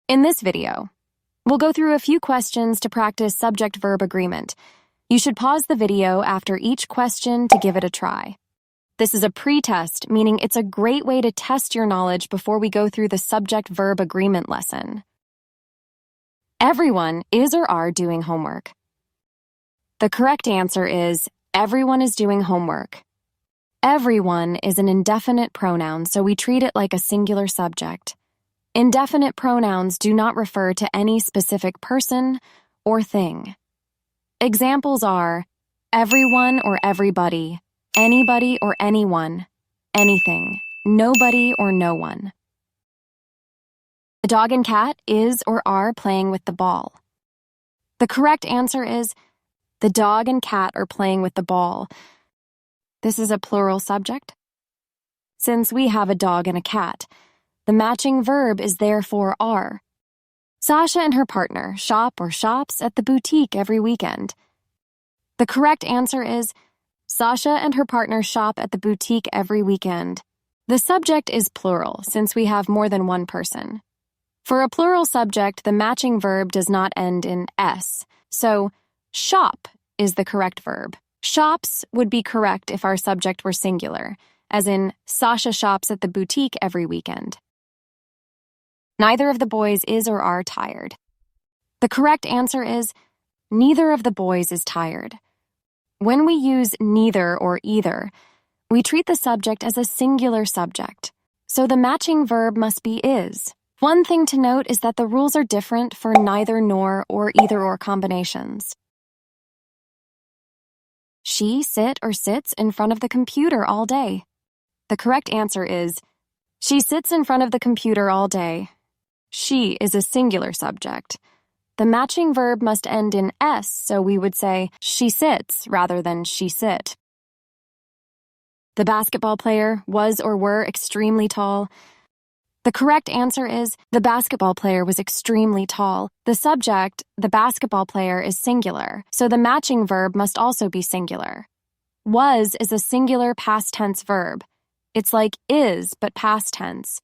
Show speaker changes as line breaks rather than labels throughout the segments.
In this video, we'll go through a few questions to practice subject-verb agreement. You should pause the video after each question to give it a try. This is a pre-test, meaning it's a great way to test your knowledge before we go through the subject-verb agreement lesson. Everyone is or are doing homework. The correct answer is everyone is doing homework. Everyone is an indefinite pronoun, so we treat it like a singular subject. Indefinite pronouns do not refer to any specific person or thing. Examples are everyone or everybody, anybody or anyone, anything, nobody or no one. The dog and cat is or are playing with the ball. The correct answer is the dog and cat are playing with the ball. This is a plural subject. Since we have a dog and a cat, the matching verb is therefore are. Sasha and her partner shop or shops at the boutique every weekend. The correct answer is Sasha and her partner shop at the boutique every weekend. The subject is plural since we have more than one person. For a plural subject, the matching verb does not end in S, so shop is the correct verb. Shops would be correct if our subject were singular, as in Sasha shops at the boutique every weekend. Neither of the boys is or are tired. The correct answer is neither of the boys is tired. When we use neither or either, we treat the subject as a singular subject, so the matching verb must be is. One thing to note is that the rules are different for neither nor or either or combinations. She sit or sits in front of the computer all day. The correct answer is she sits in front of the computer all day. She is a singular subject. The matching verb must end in S, so we would say she sits rather than she sit. The basketball player was or were extremely tall. The correct answer is the basketball player was extremely tall. The subject, the basketball player, is singular, so the matching verb must also be singular. Was is a singular past tense verb. It's like is, but past tense.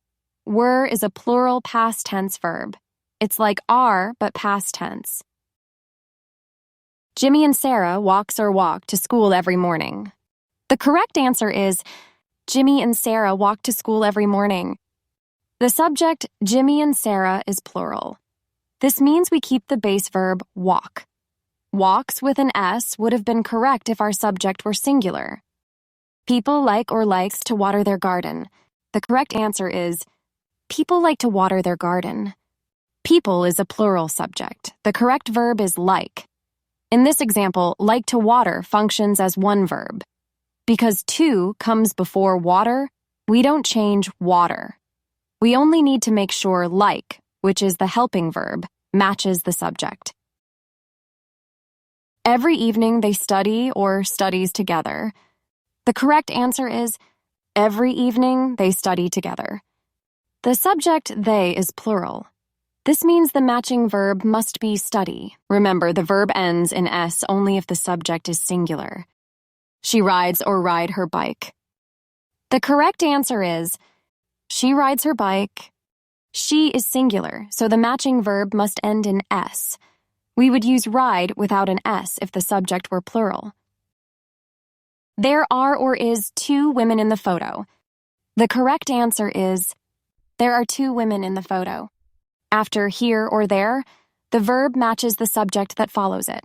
Were is a plural past tense verb. It's like are, but past tense. Jimmy and Sarah walk to school every morning. The correct answer is Jimmy and Sarah walk to school every morning. The subject, Jimmy and Sarah, is plural. This means we keep the base verb walk. Walks with an S would have been correct if our subject were singular. People like or likes to water their garden. The correct answer is people like to water their garden. People is a plural subject. The correct verb is like. In this example, like to water functions as one verb. Because to comes before water, we don't change water. We only need to make sure like, which is the helping verb, matches the subject. Every evening they study or studies together. The correct answer is every evening they study together. The subject, they, is plural. This means the matching verb must be study. Remember, the verb ends in S only if the subject is singular. She rides or ride her bike. The correct answer is she rides her bike. She is singular, so the matching verb must end in S. We would use ride without an S if the subject were plural. There are or is two women in the photo. The correct answer is there are two women in the photo. After here or there, the verb matches the subject that follows it.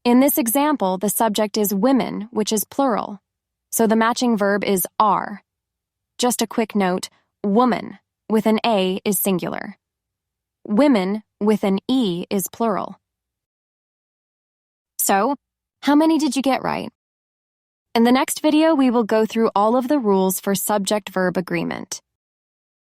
In this example, the subject is women, which is plural, so the matching verb is are. Just a quick note, woman with an A is singular. Women with an E is plural. So, how many did you get right? In the next video, we will go through all of the rules for subject-verb agreement.